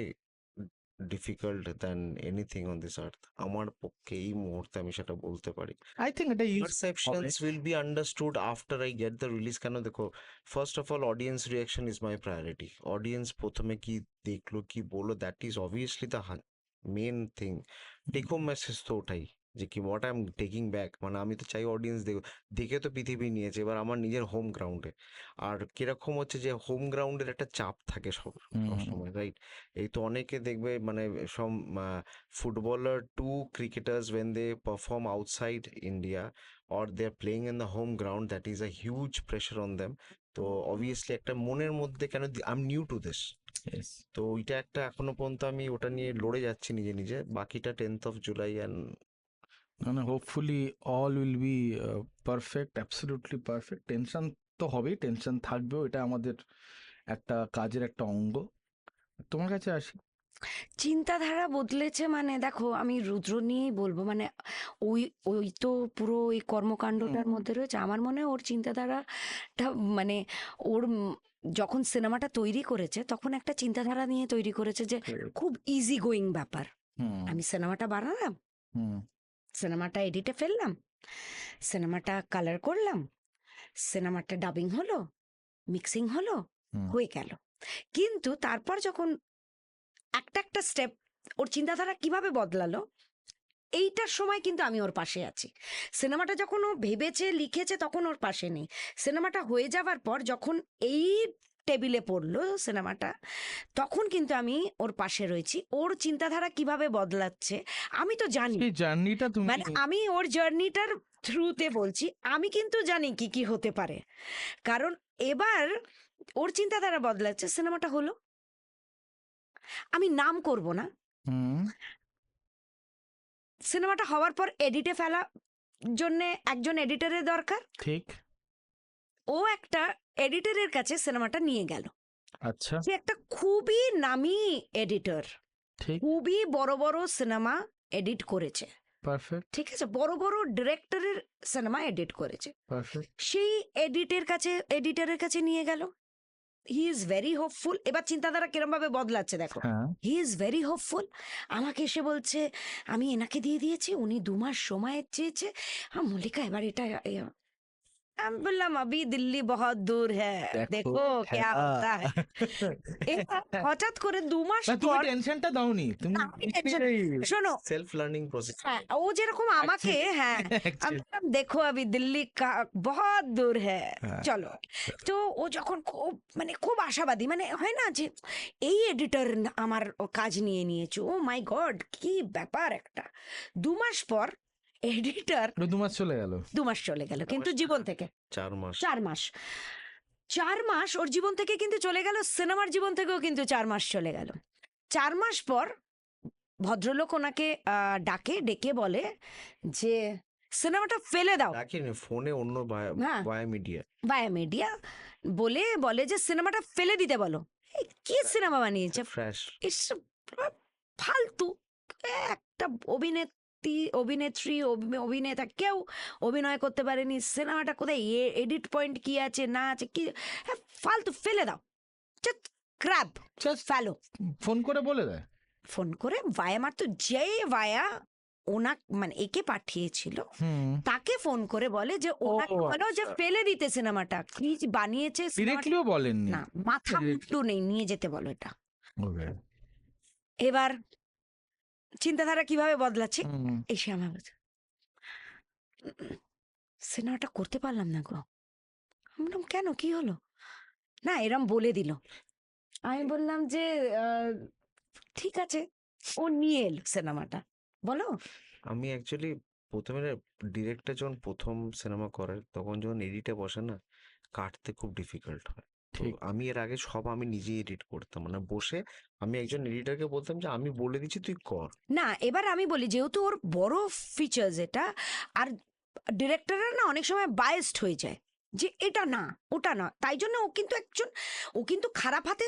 difficult than anything on this আর্থ। আমার পক্ষে এই মুহূর্তে আমি সেটা বলতে পারি। আই থিঙ্ক এটা use Perceptions will be understood after I get the release. কেন দেখো, first of all audience reaction is my priority. Audience প্রথমে কি দেখলো কি বললো, that is obviously the main thing. Take home message তো ওটাই, যে কি what I am taking back, মানে আমি তো চাই অডিয়েন্স দেখে তো পৃথিবী নিয়েছে, এবার আমার নিজের হোম গ্রাউন্ডে। আর কিরকম হচ্ছে যে হোম গ্রাউন্ডের একটা চাপ থাকে সবসময়, রাইট? এই তো অনেকে দেখবে মানে সব footballer to cricketers when they perform outside India or they're playing in the home ground, that is a huge pressure on them. তো অবভিয়াসলি একটা মনের মধ্যে কেন I am new to this, তো ওইটা একটা এখনো পর্যন্ত আমি ওটা নিয়ে লড়ে যাচ্ছি নিজে নিজে। বাকিটা 10th of July and মানে hopefully all will be perfect, absolutely perfect. Tension তো হবেই, টেনশন থাকবেও, এটা আমাদের একটা কাজের একটা অঙ্গ। তোমার কাছে আসি, চিন্তাধারা বদলেছে মানে দেখো, আমি রুদ্র নিয়েই বলবো, মানে ওই ওই তো পুরো ওই কর্মকাণ্ডটার মধ্যে রয়েছে। আমার মনে হয় ওর চিন্তাধারাটা মানে ওর যখন সিনেমাটা তৈরি করেছে তখন একটা চিন্তাধারা নিয়ে তৈরি করেছে যে খুব ইজি গোয়িং ব্যাপার। আমি সিনেমাটা বানালাম, সিনেমাটা এডিটে ফেললাম, সিনেমাটা কালার করলাম, সিনেমাটা ডাবিং হলো, মিক্সিং হলো, হয়ে গেল। কিন্তু তারপর যখন একটা একটা স্টেপ ওর চিন্তাধারা কিভাবে বদলালো, এইটার সময় কিন্তু আমি ওর পাশে আছি। সিনেমাটা যখন ও ভেবেছে লিখেছে তখন ওর পাশে নেই, সিনেমাটা হয়ে যাওয়ার পর যখন এই টেবিলে পড়লো সিনেমাটা, তখন কিন্তু আমি ওর পাশে রয়েছি। ওর চিন্তাধারা কিভাবে বদলাচ্ছে আমি তো জানি, সেই জার্নিটা তুমি মানে আমি ওর জার্নিটার থ্রুতে বলছি, আমি কিন্তু জানি কি কি হতে পারে। কারণ এবার ওর চিন্তাধারা বদলাচ্ছে, সিনেমাটা হলো, আমি নাম করব না, হুম, সিনেমাটা হওয়ার পর এডিটে ফেলা জন্যে একজন এডিটরের দরকার, ঠিক, ও একটা এডিটরের কাছে সিনেমাটা নিয়ে গেল। আচ্ছা, সে একটা খুবই নামি এডিটর, ঠিক, খুবই বড় বড় সিনেমা এডিট করেছে, পারফেক্ট, ঠিক আছে, বড় বড় ডিরেক্টরের সিনেমা এডিট করেছে। পারফেক্ট, সেই এডিটরের কাছে নিয়ে গেল। He is very hopeful. এবার চিন্তাধারা কিরম ভাবে বদলাচ্ছে দেখো। হ্যাঁ, হি ইজ ভেরি হোপফুল। আমাকে এসে বলছে আমি এনাকে দিয়ে দিয়েছি, উনি 2 মাস সময় চেয়েছে, মল্লিকা এবার এটা আমি বললাম আবি দিল্লি বহুত দূর হ্যাঁ, দেখো ক্যা হোতা হ্যায়। এবার হঠাৎ করে 2 মাস না, তুমি পর, টেনশনটা দাওনি, তুমি না, আমি tension- নিজেই- শোনো, সেলফ লার্নিং প্রসেস। হ্যাঁ, ও যেরকম আমাকে, হ্যাঁ, আমি বললাম, দেখো আবি দিল্লি কা বহুত দূর হ্যাঁ, হ্যাঁ। চলো। তো ও যখন খুব মানে খুব আশাবাদী, মানে হয় না যে এই এডিটর আমার কাজ নিয়ে নিয়েছে, ও মাই গড কি ব্যাপার একটা। 2 মাস পর এডিটর, 2 মাস চলে গেল, 2 মাস চলে গেল কিন্তু জীবন থেকে, 4 মাস। 4 মাস, 4 মাস ওর জীবন থেকে কিন্তু চলে গেল, সিনেমার জীবন থেকেও কিন্তু 4 মাস চলে গেল। 4 মাস পর ভদ্রলোক ওনাকে ডেকে বলে যে সিনেমাটা ফেলে দাও, রাখিনি ফোনে অন্য হ্যাঁ। বায়া মিডিয়া। বায়া মিডিয়া বলে যে সিনেমাটা ফেলে দিতে বলো। এই কি সিনেমা বানিয়েছে, ফ্রেশ। এসব ফালতু একটা অভিনেত্রী অভিনেতা কেউ অভিনয় করতে পারেনি, সিনেমাটা কোথায় এডিট পয়েন্ট কি আছে না আছে কি, ফালতু ফেলে দাও, ক্র্যাব জাস্ট ফেলো। ফোন করে বলে দেয়, ফোন করে ভায়া মারতো, যে ভায়া ওনা মানে একে পাঠিয়েছিল হুম, তাকে ফোন করে বলে যে ওনাকে বলো যে আচ্ছা। ফেলে দিতে সিনেমাটা, কি বানিয়েছে সিনেমাটা। ডিরেক্টলিও বলেননি, না, মাথা মুট্টু নেই, নিয়ে যেতে বলো এটা। ওকে, এবার চিন্তাধারা কিভাবে বদলাচ্ছে, হুম, এসে আমার বলছে, সিনেমাটা করতে পারলাম না গো। আমি বললাম কেন, কি হলো? না এরম বলে দিল। আমি বললাম যে ঠিক আছে, ও নিয়ে এলো সিনেমাটা, বলো। আমি অ্যাকচুয়ালি প্রথমে ডিরেক্টর যখন প্রথম সিনেমা করে তখন যখন এডিটে বসে না, কাটতে খুব ডিফিকাল্ট হয়। তো ঠিক। আমি এর আগে সব আমি নিজেই এডিট করতাম, মানে বসে আমি একজন এডিটরকে বলতাম যে আমি বলে দিচ্ছি তুই কর। না এবার আমি বলি, যেহেতু ওর বড় ফিচার্স এটা, আর ডিরেক্টররা না অনেক সময় বায়াসড হয়ে যায় যে এটা না ওটা না, তাই জন্য ও কিন্তু খারাপ হাতে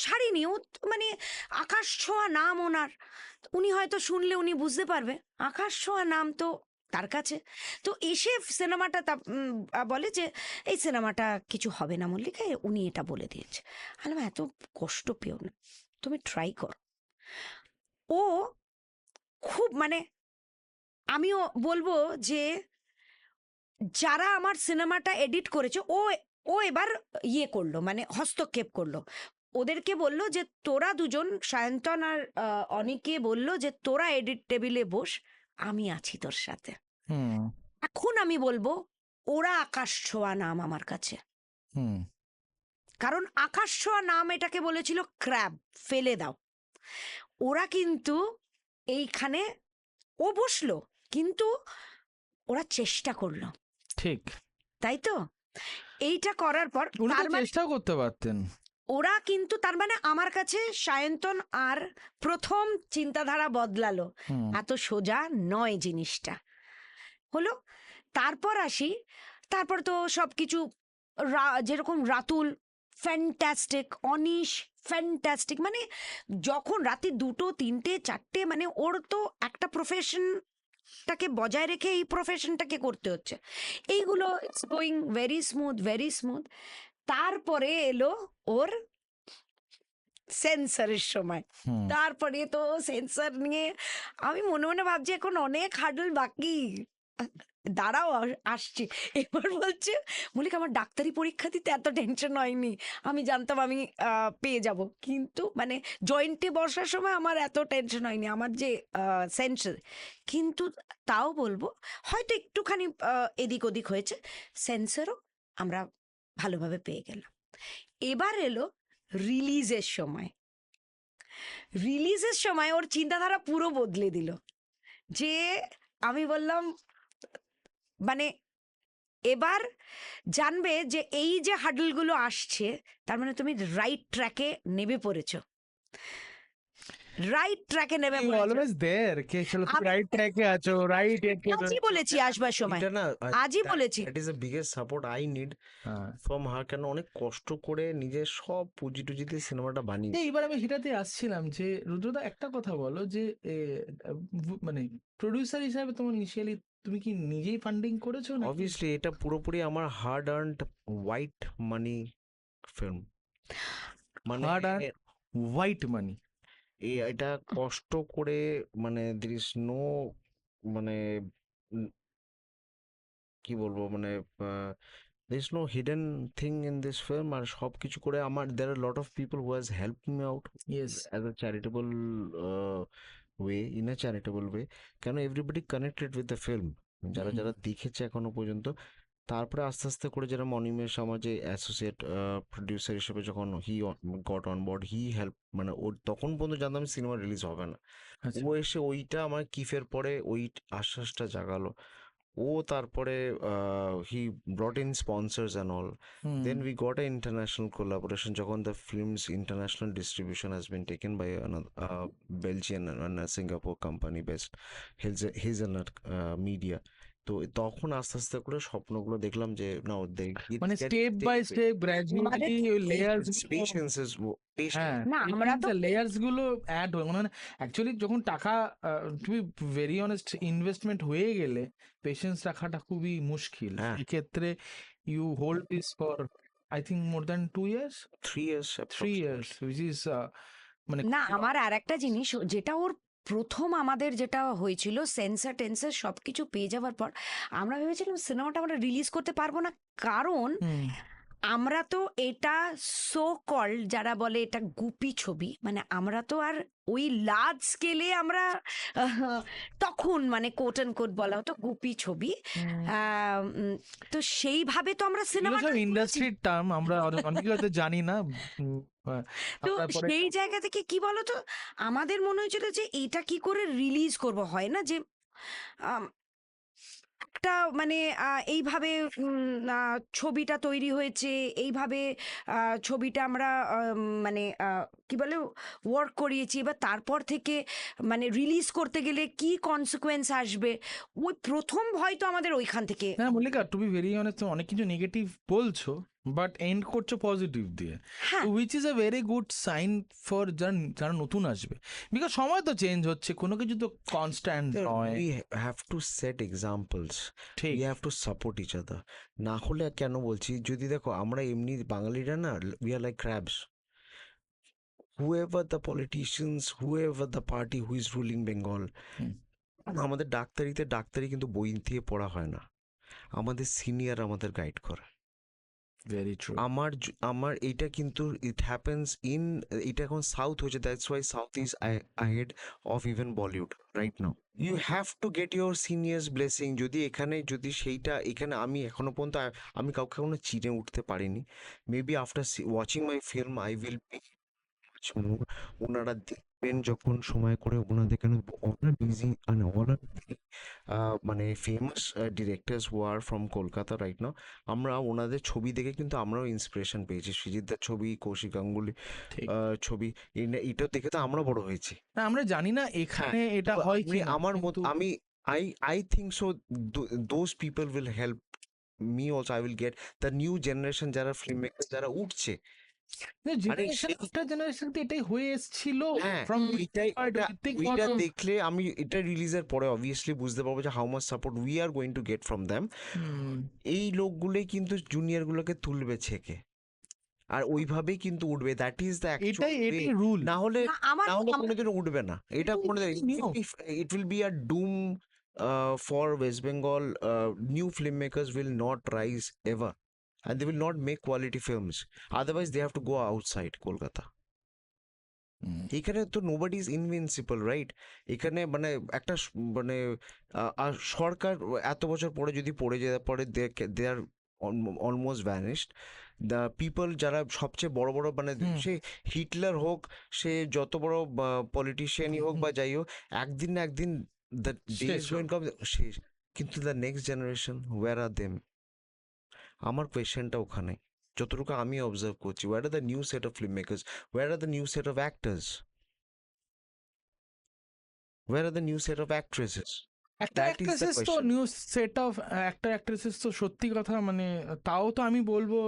ছাড়িনি, ও তো মানে আকাশ ছোঁয়া নাম ওনার, উনি হয়তো শুনলে উনি বুঝতে পারবে, আকাশ ছোঁয়া নাম তো তার কাছে। তো এসে সিনেমাটা বলে যে এই সিনেমাটা কিছু হবে না মল্লিকা, উনি এটা বলে দিয়েছে। আলাম এত কষ্ট পেও না, তুমি ট্রাই করো। ও খুব মানে আমিও বলবো যে যারা আমার সিনেমাটা এডিট করেছে, ও এবার ইয়ে করলো, মানে হস্তক্ষেপ করলো, ওদেরকে বললো যে তোরা দুজন, সায়ন্তন আর অনেকে বললো যে তোরা এডিট টেবিলে বস, আমি আছি তোর সাথে। হুম, এখন আমি বলবো ওরা আকাশ ছোঁয়া নাম আমার কাছে, হুম, কারণ আকাশ ছোঁয়া নাম এটাকে বলেছিল ক্র্যাব, ফেলে দাও। ওরা কিন্তু এইখানে ও বসলো, কিন্তু ওরা চেষ্টা করলো, ঠিক, তাই তো? এইটা করার পর উনি তার তো মানে চেষ্টাও করতে পারতেন, ওরা কিন্তু তার মানে আমার কাছে সায়ন্তন আর প্রথম চিন্তাধারা বদলালো, হুম, এত সোজা নয় জিনিসটা, হলো। তারপর আসি, তারপর তো সবকিছু যেরকম রাতুল ফ্যান্টাস্টিক, অনিশ ফ্যান্টাস্টিক, মানে যখন রাতে 2টো 3টে 4টে, মানে ওর তো একটা প্রফেশনটাকে বজায় রেখে এই প্রফেশনটাকে করতে হচ্ছে, এইগুলো it's going very smooth, very smooth. তারপরে এলো ওর সেন্সরের সময়, হুম, তারপরে তো সেন্সর নিয়ে আমি মনে মনে ভাবছি এখন অনেক হার্ডল বাকি, দাঁড়াও আসছি। এবার বলছে, মল্লিক আমার ডাক্তারি পরীক্ষা দিতে এত টেনশন হয়নি, আমি জানতাম আমি পেয়ে যাব, কিন্তু মানে জয়েন্টে বসার সময় আমার এত টেনশন হয়নি, আমার যে সেন্সর। কিন্তু তাও বলবো হয়তো একটুখানি এদিক ওদিক হয়েছে, সেন্সরও আমরা ভালোভাবে পেয়ে গেলাম। এবার এলো রিলিজের সময়। রিলিজের সময় ওর চিন্তাধারা পুরো বদলে দিল, যে আমি বললাম মানে এবার জানবে যে এই যে হাডলগুলো আসছে, তার মানে তুমি রাইট ট্র্যাকে নেমে পড়েছো, রাইট ট্র্যাকে নেমে পড়েছো। অলওয়েজ देयर কে চলো তুমি আমি- রাইট ট্র্যাকে আছো, রাইট আজই বলেছি আসবার সময়, এটা না আজই বলেছি। That is the biggest support I need হ্যাঁ। From her. কেন অনেক কষ্ট করে নিজের সব পুঁজি টুজি দিয়ে সিনেমাটা বানিয়ে। এইবার আমি সেটাতে আসছিলাম যে রুদ্রদা একটা কথা বলো যে মানে প্রোডিউসার হিসাবে তোমার ইনিশিয়ালি তুমি কি নিজেই ফান্ডিং করেছো না? অবভিয়াসলি এটা পুরোপুরি আমার হার্ড আর্নড হোয়াইট মানি ফিল্ম, মানে হার্ড আর হোয়াইট মানি। এটা কষ্ট করে, মানে দের ইজ নো, মানে উম, কি বলবো, মানে there is no hidden thing in this film. আর সব কিছু করে আমার there are lot of people who has help me out yes. as a charitable way, in a charitable way. কেন everybody connected with the film, যারা হুম। যারা দেখেছে এখনো পর্যন্ত। তারপরে আস্তে আস্তে করে যারা অনিমেষ আমার যে অ্যাসোসিয়েট প্রডিউসার হিসেবে যখন he got on board, he help, মানে ওর তখন পর্যন্ত জানতাম সিনেমা রিলিজ হবে না, আচ্ছা। ও এসে ওইটা আমার কিফের পরে ওই আশ্বাসটা জাগালো। ও তারপরে he brought in sponsors and all. হুম। Then we got an international collaboration. Jokon the film's international distribution has been taken by another Belgian and a Singapore company based Hazelnut Media. তো তখন আস্তে আস্তে করে স্বপ্নগুলো দেখলাম যে না, মানে স্টেপ বাই স্টেপ গ্র্যাজুয়ালি ওই লেয়ার্স পেশেন্স ইজ হ্যাঁ না, আমরা তো- লেয়ার্স গুলো অ্যাড হয়, মানে অ্যাকচুয়ালি যখন টাকা to be very honest investment হয়ে গেলে পেশেন্স রাখাটা খুবই মুশকিল। হ্যাঁ। এক্ষেত্রে you hold this for I think more than 2 years 3 years 3 years which is মানে না, আমার আর একটা জিনিস, যেটা ওর প্রথম আমাদের যেটা হয়েছিল, সেন্সার টেন্সার সবকিছু পেয়ে যাওয়ার পর আমরা ভেবেছিলাম সিনেমাটা আমরা রিলিজ করতে পারবো না, কারণ হুম, আমরা তো এটা সো কল্ড, যারা বলে এটা গুপি ছবি, মানে আমরা তো আর ওই লার্জ স্কেলে আমরা তখন মানে কোট অ্যান্ড কোট বলা হতো গুপি ছবি, তো সেইভাবে তো আমরা সিনেমা ইন্ডাস্ট্রির টার্ম আমরা অনেকে হয়তো জানি না। তো তারপরে সেই জায়গা থেকে কি বলতো, আমাদের মনে হয়েছিল যে এটা কি করে রিলিজ করব, হয় না যে আম, একটা মানে এইভাবে ছবিটা তৈরি হয়েছে, এইভাবে ছবিটা আমরা মানে কি বলে ওয়ার্ক করিয়েছি, এবার তারপর থেকে মানে রিলিজ করতে গেলে কি কনসিকুয়েন্স আসবে, ওই প্রথম ভয় তো আমাদের ওইখান থেকে। না Mallika, to be very honest, অনেক কিছু নেগেটিভ বলছো বাট এন্ড করছো পজিটিভ দিয়ে, হ্যাঁ, which is a very good sign for যারা নতুন আসবে, বিকজ সময় তো চেঞ্জ হচ্ছে, কোনো কিছু তো কনস্ট্যান্ট নয়। we have to set examples, ঠিক we have to support each other. না হলে কেন বলছি, যদি দেখো আমরা এমনি বাঙালিরা না, we are like crabs. Whoever the politicians, whoever the party who is ruling Bengal, হুম। আমাদের ডাক্তারি কিন্তু বই দিয়ে পড়া হয় না, আমাদের সিনিয়র আমাদের গাইড করে। Very true. আমার এইটা কিন্তু ইট হ্যাপেন্স ইন, এটা এখন সাউথ হয়েছে, that's why south is ahead of even Bollywood right now. You have to get your seniors blessing. যদি সেইটা এখানে আমি এখনো পর্যন্ত আমি কাউকে এখনো চিনে উঠতে পারিনি। Maybe after watching my film I will be, ওনারা দেখবেন যখন সময় করে, ওনাদের কেন অনেক বিজি মানে famous directors who are from Kolkata right now, আমরা ওনাদের ছবি দেখে কিন্তু আমরাও ইন্সপিরেশন পেয়েছি। সৃজিতদার ছবি, কৌশিক গাঙ্গুলি ঠিক। ছবি, এটা দেখে তো আমরা বড় হয়েছি। না আমরা জানি না এখানে এটা তো হয় কি না, আমার মত কিন্তু- আমি I think so those people will help me also. I will get the new generation যারা ফিল্ম মেকার যারা উঠছে। জেনারেশন সেই- আফটার জেনারেশন তো এটাই হয়ে এসেছিল হ্যাঁ, ফ্রম ওইটা দেখলে আমি এটা রিলিজের পরে অবভিয়াসলি বুঝতে পারবো যে how much support we are going to get from them. এই লোকগুলোই কিন্তু জুনিয়র গুলোকে তুলবে ছেকে, আর ওইভাবেই কিন্তু উঠবে। দ্যাট ইজ দ্য এটাই রুল। না হলে না, আমার কোনোদিন উঠবে না। এটা কোনোদিন নিয়ম। It will be a doom for West Bengal, new filmmakers will not rise ever, and they will not make quality films. Otherwise, they have to go outside Kolkata. এখানে তো নোবডি ইজ ইনভিনসিবল, রাইট? এখানে মানে একটা মানে আর সরকার এত বছর পরে যদি পড়ে যাওয়ার পরে দে আর অলমোস্ট ভ্যানিশড। দ্য পিপল যারা সবচেয়ে বড় বড় মানে সে হিটলার হোক, সে যত বড় পলিটিশিয়ানই হোক বা যাই হোক, একদিন না একদিন দ্য ডেজ গোইং কাম শেষ। কিন্তু the next generation, where are them? আমার কোয়েশ্চেনটা ওখানে, যতটুকু আমি অবজার্ভ করছি, where are the new set of film makers, where are the new set of actors, where are the new set of actresses? একটা That is the অ্যাক্ট্রেসেস তো question. New set of actresses তো সত্যি কথা, মানে তাও তো আমি বলবো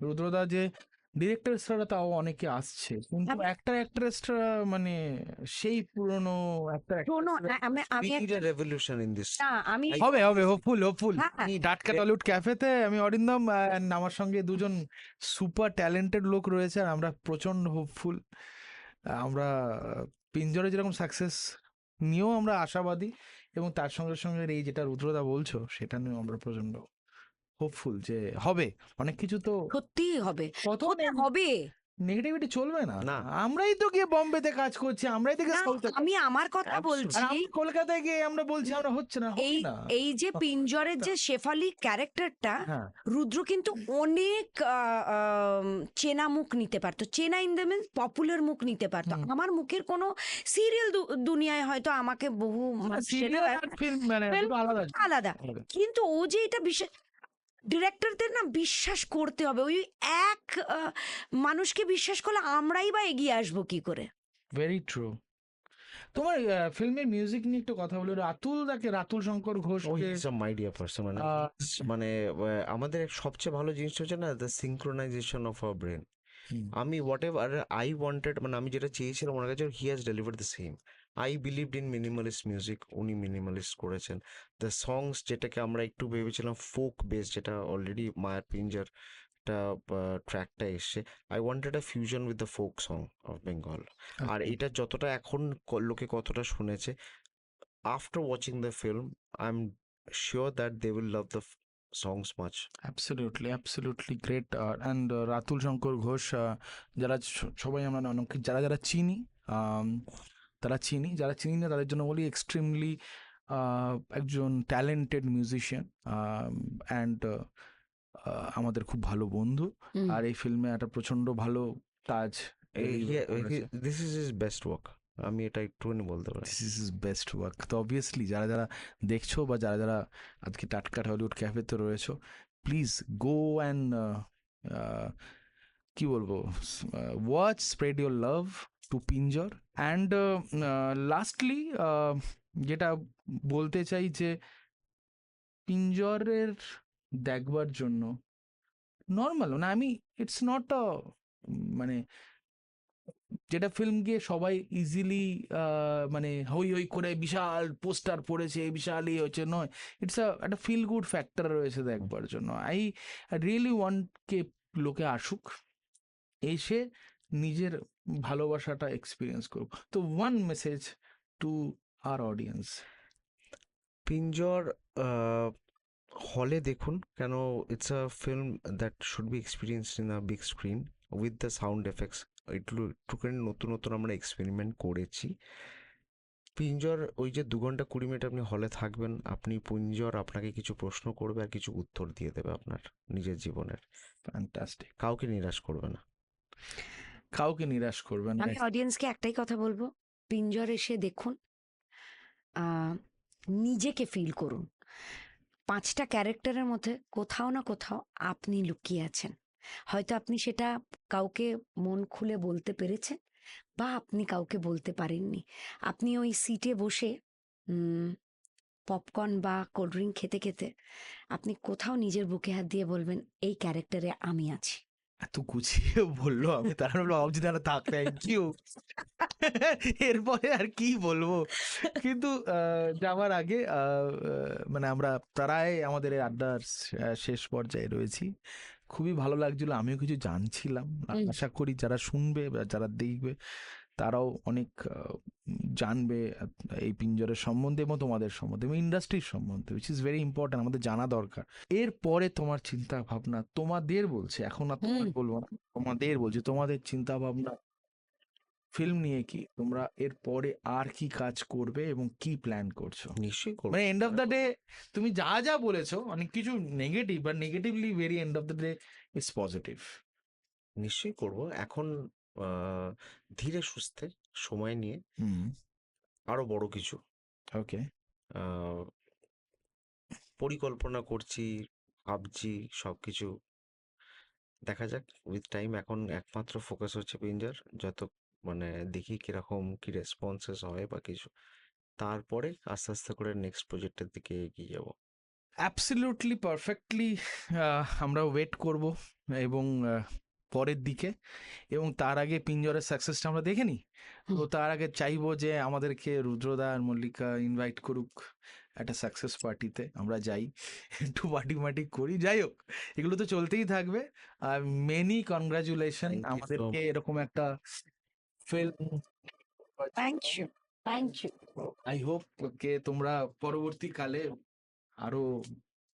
রুদ্রদা যে ডিরেক্টরসরা তাও অনেকে আসছে, কিন্তু অ্যাক্ট্রেসরা মানে সেই পুরনো একটা শোনো, আমি We need a revolution in this. না আমি হবে হবে হোপফুল হ্যাঁ, টাটকা টলিউড ক্যাফেতে আমি অরিন্দম and আমার সঙ্গে দুজন সুপার ট্যালেন্টেড লোক রয়েছে, আর আমরা প্রচন্ড হোপফুল। আমরা পিঞ্জরে যেরকম সাকসেস নিয়েও আমরা আশাবাদী, এবং তার সঙ্গে সঙ্গে এই যেটা রুদ্রদা বলছো সেটা নিয়েও আমরা প্রচন্ড হোপফুল যে হবে অনেক কিছু। তো সত্যিই হবে, কত হতে হবে। নেগেটিভিটি চলবে না। না। আমরাই তো গিয়ে বম্বেতে কাজ করছি, আমরাই তো গিয়ে না, সাউথে, আমি আমার কথা Absolutely. বলছি। আর আমরা কলকাতায় গিয়ে আমরা বলছি আমরা হচ্ছে না, এই হবে না। এই যে পিঞ্জরের যে শেফালি ক্যারেক্টারটা, হ্যাঁ রুদ্র কিন্তু অনেক চেনা মুখ নিতে পারতো, চেনা ইন দ্য মিনস পপুলার মুখ নিতে পারতো। আমার মুখের কোনো সিরিয়াল দুনিয়ায় হয়তো আমাকে বহু মানুষ চেনে, সিরিয়াল আর ফিল্ম মানে film দুটো আলাদা। আলাদা, কিন্তু ও যে এটা বিশেষ ডিরেক্টরদের না বিশ্বাস করতে হবে। ওই এক মানুষকে বিশ্বাস করলে আমরাই বা এগিয়ে আসবো কি করে? Very true. তোমার ফিল্মের মিউজিক নিয়ে একটু কথা বলি। Ratul Shankar Ghosh Oh, he's a mighty person. মানে আমাদের সবচেয়ে ভালো জিনিস হচ্ছে না, the synchronisation of our brain. আমি হোয়াট এভার আই ওয়ান্টেড, মানে আমি যেটা চেয়েছিলাম ওনার কাছে, he has delivered the same. I believed in minimalist music, উনি মিনিমালিস্ট করেছেন। দ্য সংস যেটাকে আমরা একটু ভেবেছিলাম ফোক বেস, যেটা অলরেডি মায়ার পিঞ্জার ট্র্যাকটা এসছে, I wanted a fusion with the folk song of Bengal. আর এটা যতটা এখন লোকে কতটা শুনেছে, after watching the film I am sure that they will love the songs much. Absolutely great. And Ratul Shankar Ghosh, যারা সবাই আমরা যারা যারা চিনি, তারা চিনি, যারা চিনি না তাদের জন্য বলি এক্সট্রিমলি একজন ট্যালেন্টেড মিউজিশিয়ান অ্যান্ড আমাদের খুব ভালো বন্ধু। আর এই ফিল্মে একটা প্রচন্ড ভালো কাজ, This is his best work. আমি এটা একটুখানি বলতে পারি। This is his best work. তো অবভিয়াসলি যারা যারা দেখছো বা যারা যারা আজকে টাটকা হলিউড ক্যাফেতে রয়েছো, প্লিজ গো অ্যান্ড কি বলবো, watch, spread your love to Pinjor. And lastly যেটা বলতে চাই যে পিঞ্জরের দেখবার জন্য নর্মাল মানে আমি ইটস নট আ মানে যেটা ফিল্ম গিয়ে সবাই ইজিলি মানে হই হই করে বিশাল পোস্টার পড়েছে, বিশাল হচ্ছে, নয়। ইটস একটা ফিল গুড ফ্যাক্টর রয়েছে দেখবার জন্য। আই রিয়েলি ওয়ান্ট কে লোকে আসুক, এসে নিজের ভালোবাসাটা এক্সপিরিয়েন্স করুক। তো one message to our audience. Pinjor হলে দেখুন, কেন it's a film that should be experienced in a big screen with the sound effects. একটুখানি নতুন নতুন আমরা এক্সপেরিমেন্ট করেছি। পিঞ্জর ওই যে 2 ঘন্টা 20 মিনিট আপনি হলে থাকবেন, আপনি পিঞ্জর আপনাকে কিছু প্রশ্ন করবে আর কিছু উত্তর দিয়ে দেবে আপনার নিজের জীবনের। ফ্যান্টাস্টিক। কাউকে নিরাশ করবে না। কাউকে নিরাশ করবেন না। আমি অডিয়েন্সকে একটাই কথা বলবো, পিঞ্জর এসে দেখুন, নিজেকে ফিল করুন। 5টা ক্যারেক্টারের মধ্যে কোথাও না কোথাও আপনি লুকিয়ে আছেন। হয়তো আপনি সেটা কাউকে মন খুলে বলতে পেরেছেন, বা আপনি কাউকে বলতে পারেননি। আপনি ওই সিটে বসে পপকর্ন বা কোল্ড ড্রিঙ্ক খেতে খেতে আপনি কোথাও নিজের বুকে হাত দিয়ে বলবেন, এই ক্যারেক্টারে আমি আছি। এত গুছিয়ে বললো, আমি তার ভাবছি তারা থাক, থ্যাংক ইউ। এরপরে আর কি বলবো। কিন্তু যাওয়ার আগে মানে আমরা প্রায় আমাদের এই আড্ডার শেষ পর্যায়ে রয়েছি। খুবই ভালো লাগছিল, আমিও কিছু জানছিলাম। আশা করি যারা শুনবে বা যারা দেখবে তারাও অনেক জানবে এই পিঞ্জরের সম্বন্ধে এবং তোমাদের সম্বন্ধে এবং ইন্ডাস্ট্রির সম্বন্ধে, উইচ ইজ ভেরি ইম্পর্টেন্ট, আমাদের জানা দরকার। এরপরে তোমার চিন্তা ভাবনা, তোমাদের বলছে, এখন আর তোমার বলবো না, তোমাদের বলছে, তোমাদের চিন্তা ভাবনা ফিল্ম নিয়ে কি, তোমরা এরপরে আর কি কাজ করবে এবং কি প্ল্যান করছো? নিশ্চয়ই করবো। মানে এন্ড অফ দ্য ডে তুমি যা যা বলেছো অনেক কিছু negative, but negatively very end of the day is positive. নিশ্চয়ই করব। এখন ধীরে সুস্থে সময় নিয়ে আরো বড় কিছু ওকে। আহ, পরিকল্পনা করছি, ভাবছি, সবকিছু দেখা যাক উইথ টাইম। এখন একমাত্র ফোকাস হচ্ছে পিঞ্জার, যত মানে দেখি কিরকম কি রেসপন্সেস হয় বা কিছু, তারপরে আস্তে আস্তে করে নেক্সট প্রজেক্টের দিকে এগিয়ে যাব। অ্যাবসলিউটলি পারফেক্টলি আমরা ওয়েট করব এবং পরের দিকে, এবং তার আগে পিঞ্জরের সাকসেসটা আমরা দেখে নিই। তো তার আগে চাইবো যে আমাদেরকে রুদ্রদা আর মল্লিকা ইনভাইট করুক একটা সাকসেস পার্টিতে, আমরা যাই, একটু পার্টি মাটি করি। যাই হোক, এগুলো তো চলতেই থাকবে। আর many congratulation Thank you so আমাদেরকে much. এরকম একটা ফিল্ম। Thank you, thank you. I hope কে তোমরা পরবর্তীকালে আরো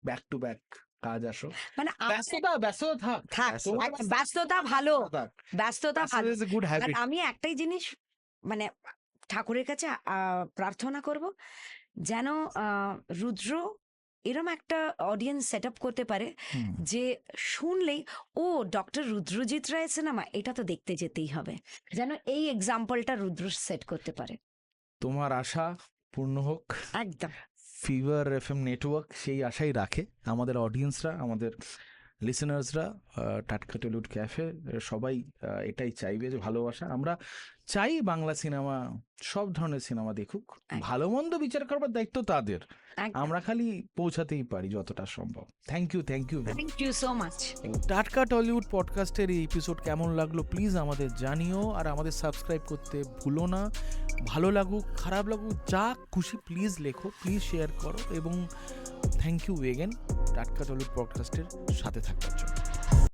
ব্যাক টু ব্যাক কাজ আসো। মানে ব্যস্ততা থাক, থাক, ব্যস্ততা- ব্যস্ততা ভালো, থাক। ব্যস্ততা ভালো। Is a good R habit. আমি একটাই জিনিস মানে ঠাকুরের কাছে প্রার্থনা করব, যেন রুদ্র এরম একটা অডিয়েন্স সেট আপ করতে পারে হুম। যে শুনলেই ও ডক্টর রুদ্রজিৎ রায় সিনেমা, এটা তো দেখতে যেতেই হবে, যেন এই এক্সাম্পলটা রুদ্র সেট করতে পারে। তোমার আশা পূর্ণ হোক। একদম। ফিভার এফএম নেটওয়ার্ক সেই আশাই রাখে, আমাদের অডিয়েন্সরা, আমাদের লিসেনার্সরা, টাটকা টলিউড ক্যাফে সবাই এটাই চাইবে, যে ভালোবাসা। আমরা চাই বাংলা সিনেমা, সব ধরনের সিনেমা দেখুক, ভালো মন্দ বিচার করবার দায়িত্ব তাদের, আমরা খালি পৌঁছাতেই পারি যতটা সম্ভব। Thank you, thank you. Thank you so much. টাটকা টলিউড পডকাস্টের এই এপিসোড কেমন লাগলো প্লিজ আমাদের জানিও, আর আমাদের সাবস্ক্রাইব করতে ভুলো না। ভালো লাগুক, খারাপ লাগুক, যা খুশি প্লিজ লেখো, প্লিজ শেয়ার করো, এবং থ্যাংক ইউ এগেন টাটকা টলিউড পডকাস্টের সাথে থাকার জন্য।